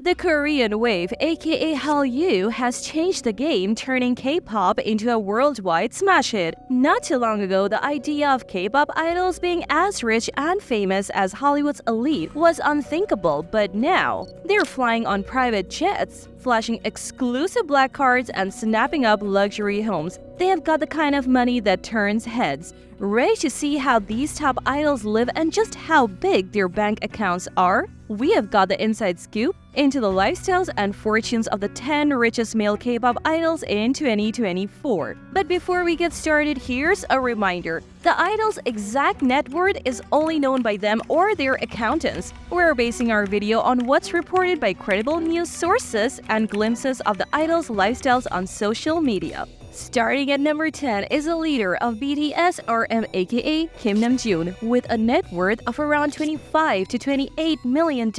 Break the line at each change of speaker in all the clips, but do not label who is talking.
The Korean wave, aka Hallyu, has changed the game, turning K-pop into a worldwide smash hit. Not too long ago, the idea of K-pop idols being as rich and famous as Hollywood's elite was unthinkable, but now they're flying on private jets, flashing exclusive black cards, and snapping up luxury homes. They have got the kind of money that turns heads. Ready to see how these top idols live and just how big their bank accounts are? We have got the inside scoop into the lifestyles and fortunes of the 10 richest male K-pop idols in 2024. But before we get started, here's a reminder. The idols' exact net worth is only known by them or their accountants. We're basing our video on what's reported by credible news sources and glimpses of the idols' lifestyles on social media. Starting at number 10 is a leader of BTS RM aka Kim Namjoon with a net worth of around $25 to $28 million.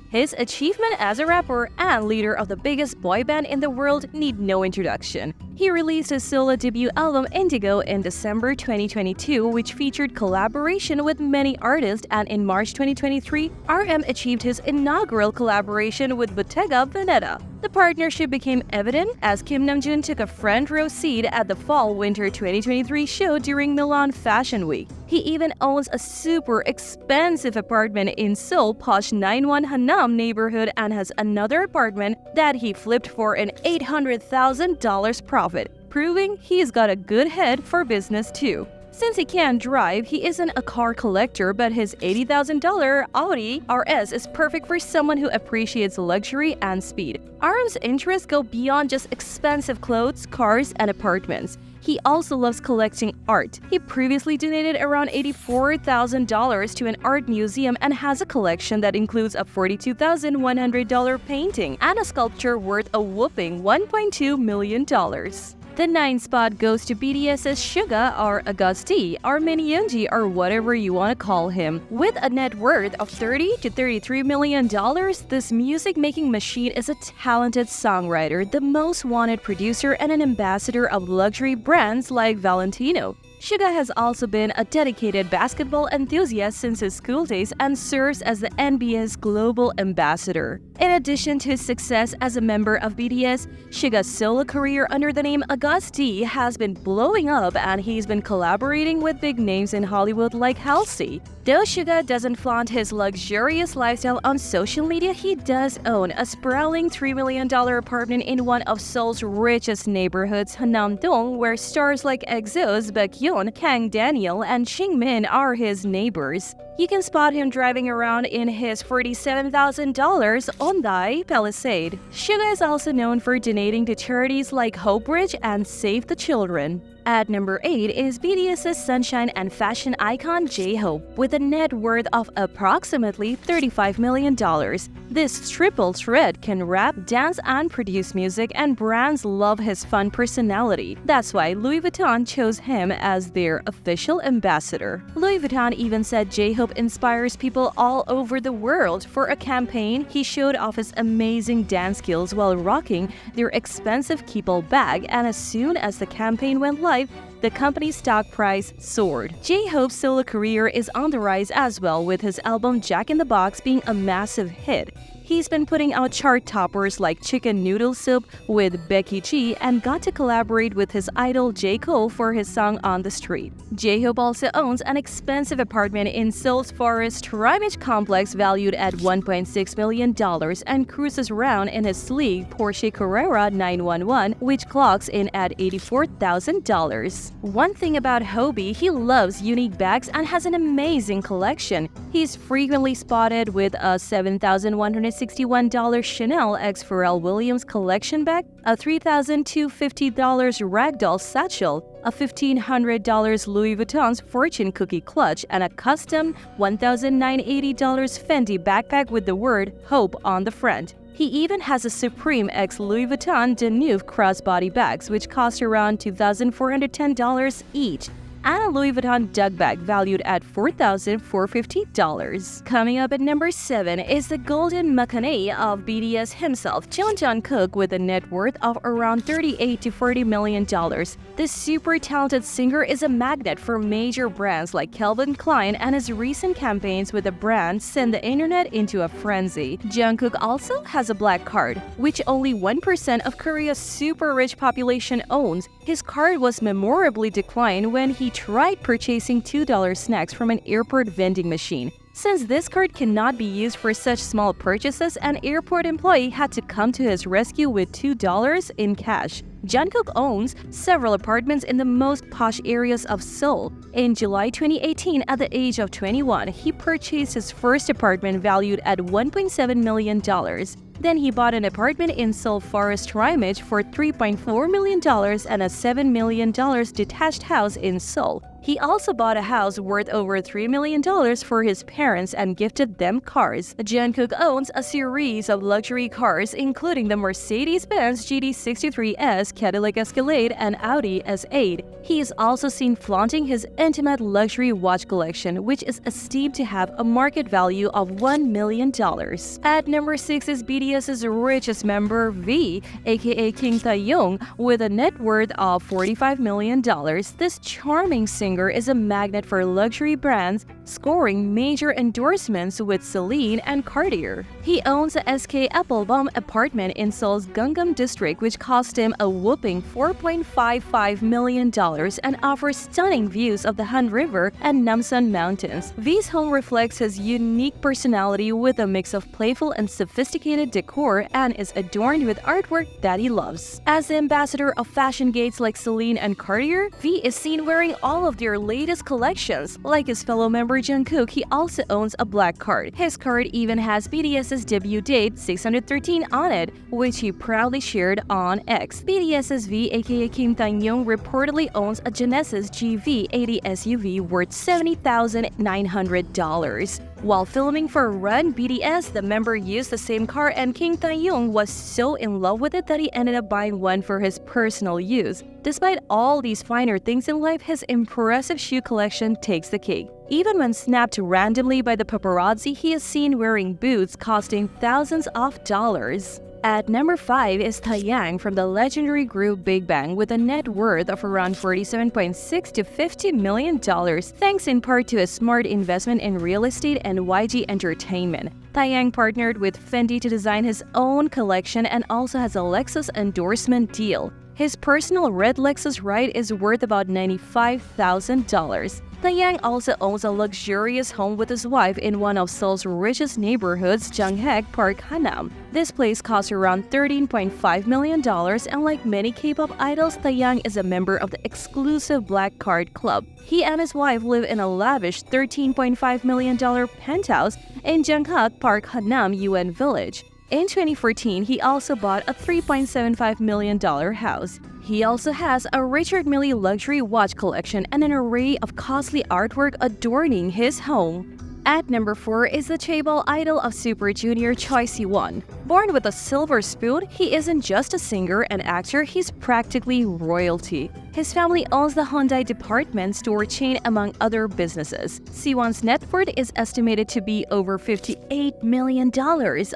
His achievement as a rapper and leader of the biggest boy band in the world need no introduction. He released his solo debut album Indigo in December 2022, which featured collaboration with many artists, and in March 2023, RM achieved his inaugural collaboration with Bottega Veneta. The partnership became evident as Kim Namjoon took a front row seat at the Fall-Winter 2023 show during Milan Fashion Week. He even owns a super expensive apartment in Seoul posh 91 Hanam neighborhood and has another apartment that he flipped for an $800,000 profit, proving he's got a good head for business too. Since he can't drive, he isn't a car collector, but his $80,000 Audi RS is perfect for someone who appreciates luxury and speed. RM's interests go beyond just expensive clothes, cars, and apartments. He also loves collecting art. He previously donated around $84,000 to an art museum and has a collection that includes a $42,100 painting and a sculpture worth a whopping $1.2 million. The 9th spot goes to BTS's Suga or Augusti or Min Yoongi or whatever you want to call him. With a net worth of $30 to $33 million, this music-making machine is a talented songwriter, the most wanted producer, and an ambassador of luxury brands like Valentino. Suga has also been a dedicated basketball enthusiast since his school days and serves as the NBA's global ambassador. In addition to his success as a member of BTS, Suga's solo career under the name Augusti has been blowing up, and he's been collaborating with big names in Hollywood like Halsey. Though Suga doesn't flaunt his luxurious lifestyle on social media, he does own a sprawling $3 million apartment in one of Seoul's richest neighborhoods, Hanam-dong, where stars like EXO's Baekhyun, Kang Daniel, and Shingmin are his neighbors. You can spot him driving around in his $47,000 Hyundai Palisade. Suga is also known for donating to charities like Hope Bridge and Save the Children. At number 8 is BTS's sunshine and fashion icon J-Hope with a net worth of approximately $35 million. This triple threat can rap, dance, and produce music, and brands love his fun personality. That's why Louis Vuitton chose him as their official ambassador. Louis Vuitton even said J-Hope inspires people all over the world. For a campaign, he showed off his amazing dance skills while rocking their expensive Keepall bag, and as soon as the campaign went live, the company's stock price soared. J-Hope's solo career is on the rise as well, with his album Jack in the Box being a massive hit. He's been putting out chart toppers like Chicken Noodle Soup with Becky G and got to collaborate with his idol J. Cole for his song On the Street. J-Hope also owns an expensive apartment in Seoul's Forest Trimage complex valued at $1.6 million and cruises around in his sleek Porsche Carrera 911, which clocks in at $84,000. One thing about Hobie, he loves unique bags and has an amazing collection. He's frequently spotted with a $7,161 Chanel x Pharrell Williams collection bag, a $3,250 ragdoll satchel, a $1,500 Louis Vuitton's fortune cookie clutch, and a custom $1,980 Fendi backpack with the word Hope on the front. He even has a Supreme x Louis Vuitton Danube crossbody bags, which cost around $2,410 each. and a Louis Vuitton dug bag valued at $4,450. Coming up at number 7 is the golden maknae of BTS himself, Jungkook, with a net worth of around $38 to $40 million. This super talented singer is a magnet for major brands like Calvin Klein, and his recent campaigns with the brand sent the internet into a frenzy. Jungkook also has a black card, which only 1% of Korea's super rich population owns. His card was memorably declined when he tried purchasing $2 snacks from an airport vending machine. Since this card cannot be used for such small purchases, an airport employee had to come to his rescue with $2 in cash. Jungkook owns several apartments in the most posh areas of Seoul. In July 2018, at the age of 21, he purchased his first apartment valued at $1.7 million. Then he bought an apartment in Seoul Forest Rimage for $3.4 million and a $7 million detached house in Seoul. He also bought a house worth over $3 million for his parents and gifted them cars. Jungkook owns a series of luxury cars, including the Mercedes-Benz GT63S, Cadillac Escalade, and Audi S8. He is also seen flaunting his intimate luxury watch collection, which is esteemed to have a market value of $1 million. At number 6 is BTS's richest member, V, aka Kim Tae-young, with a net worth of $45 million. This charming singer is a magnet for luxury brands, scoring major endorsements with Celine and Cartier. He owns a SK Applebaum apartment in Seoul's Gangnam district, which cost him a whopping $4.55 million and offers stunning views of the Han River and Namsan Mountains. V's home reflects his unique personality with a mix of playful and sophisticated decor and is adorned with artwork that he loves. As the ambassador of fashion gates like Celine and Cartier, V is seen wearing all of their latest collections. Like his fellow member Jungkook, he also owns a black card. His card even has BTS's debut date 613 on it, which he proudly shared on X. BTS's V, aka Kim Tae-young, reportedly owns a Genesis GV80 SUV worth $70,900. While filming for Run BTS, the member used the same car, and Kim Tae-young was so in love with it that he ended up buying one for his personal use. Despite all these finer things in life, his impressive shoe collection takes the cake. Even when snapped randomly by the paparazzi, he is seen wearing boots costing thousands of dollars. At number 5 is Taeyang from the legendary group Big Bang, with a net worth of around $47.6 to $50 million, thanks in part to a smart investment in real estate and YG Entertainment. Taeyang partnered with Fendi to design his own collection and also has a Lexus endorsement deal. His personal red Lexus ride is worth about $95,000. Taeyang also owns a luxurious home with his wife in one of Seoul's richest neighborhoods, Janghaek Park, Hanam. This place costs around $13.5 million, and like many K-pop idols, Taeyang is a member of the exclusive Black Card Club. He and his wife live in a lavish $13.5 million penthouse in Janghaek Park, Hanam, UN Village. In 2014, he also bought a $3.75 million house. He also has a Richard Mille luxury watch collection and an array of costly artwork adorning his home. At number 4 is the chaebol idol of Super Junior, Choi Siwon. Born with a silver spoon, he isn't just a singer and actor, he's practically royalty. His family owns the Hyundai department store chain, among other businesses. Siwon's net worth is estimated to be over $58 million.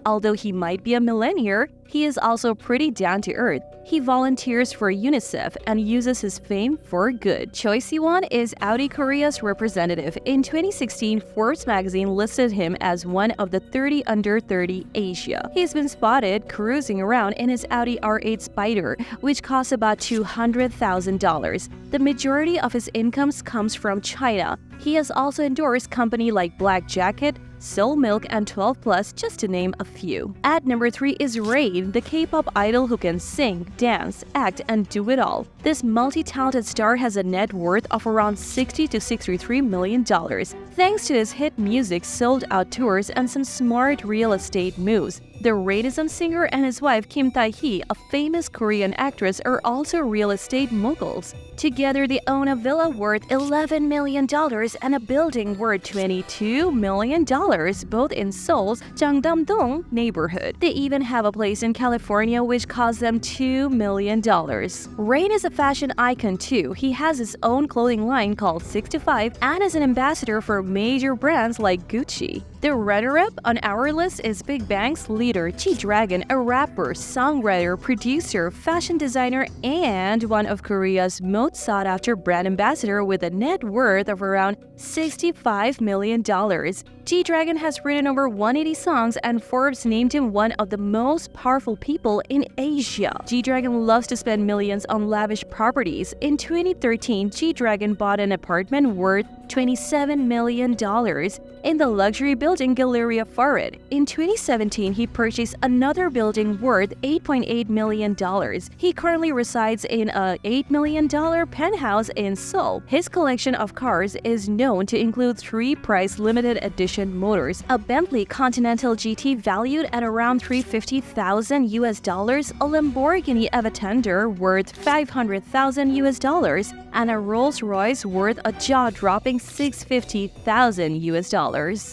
Although he might be a millionaire, he is also pretty down-to-earth. He volunteers for UNICEF and uses his fame for good. Choi Siwon is Audi Korea's representative. In 2016, Forbes magazine listed him as one of the 30 under 30 Asia. He's been spotted cruising around in his Audi R8 Spider, which costs about $200,000. The majority of his incomes comes from China. He has also endorsed companies like Black Jacket, Soul Milk, and 12 Plus, just to name a few. At number 3 is Rain, the K-pop idol who can sing, dance, act, and do it all. This multi-talented star has a net worth of around $60 to $63 million. Thanks to his hit music, sold-out tours, and some smart real estate moves, the Renaissance singer and his wife Kim Tae-hee, a famous Korean actress, are also real estate moguls. Together, they own a villa worth $11 million and a building worth $22 million, both in Seoul's Jangdam-dong neighborhood. They even have a place in California which cost them $2 million. Rain is a fashion icon too. He has his own clothing line called 65 and is an ambassador for major brands like Gucci. The runner-up on our list is Big Bang's leader, G-Dragon, a rapper, songwriter, producer, fashion designer, and one of Korea's most sought-after brand ambassador with a net worth of around $65 million. G-Dragon has written over 180 songs, and Forbes named him one of the most powerful people in Asia. G-Dragon loves to spend millions on lavish properties. In 2013, G-Dragon bought an apartment worth $27 million in the luxury building Galleria Farid. In 2017, he purchased another building worth $8.8 million. He currently resides in a $8 million penthouse in Seoul. His collection of cars is known to include 3 price limited edition motors, a Bentley Continental GT valued at around $350,000 US, a Lamborghini Aventador worth $500,000 US, and a Rolls-Royce worth a jaw-dropping $650,000 US.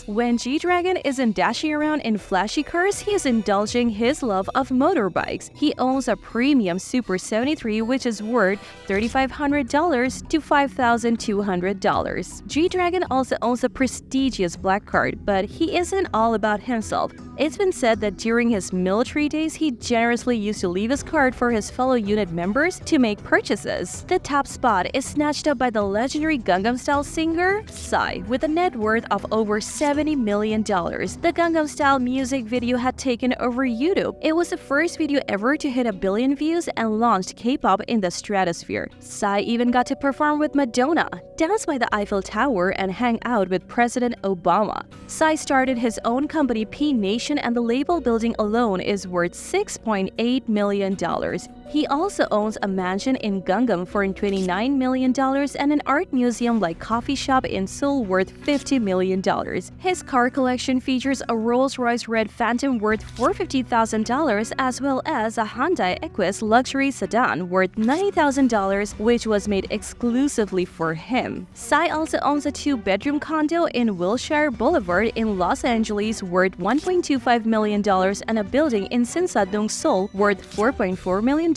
When G-Dragon isn't dashing around in flashy cars, he is indulging his love of motorbikes. He owns a premium Super 73 which is worth $3,500 to $5,200. G-Dragon also owns a prestigious black card, but he isn't all about himself. It's been said that during his military days, he generously used to leave his card for his fellow unit members to make purchases. The top spot is snatched up by the legendary Gangnam Style singer Psy, with a net worth of over $70 million. The Gangnam Style music video had taken over YouTube. It was the first video ever to hit 1 billion views and launched K-pop in the stratosphere. Psy even got to perform with Madonna, dance by the Eiffel Tower, and hang out with President Obama. Psy started his own company P Nation, and the label building alone is worth $6.8 million. He also owns a mansion in Gangnam for $29 million and an art museum like coffee shop in Seoul worth $50 million. His car collection features a Rolls-Royce Red Phantom worth $450,000 as well as a Hyundai Equus luxury sedan worth $90,000, which was made exclusively for him. Psy also owns a 2-bedroom condo in Wilshire Boulevard in Los Angeles worth $1.25 million and a building in Sinsadong, Seoul worth $4.4 million.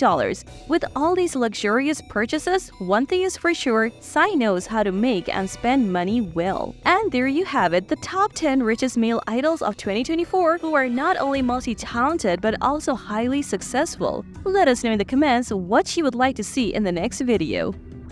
With all these luxurious purchases, one thing is for sure, Psy knows how to make and spend money well. And there you have it, the top 10 richest male idols of 2024 who are not only multi-talented but also highly successful. Let us know in the comments what you would like to see in the next video.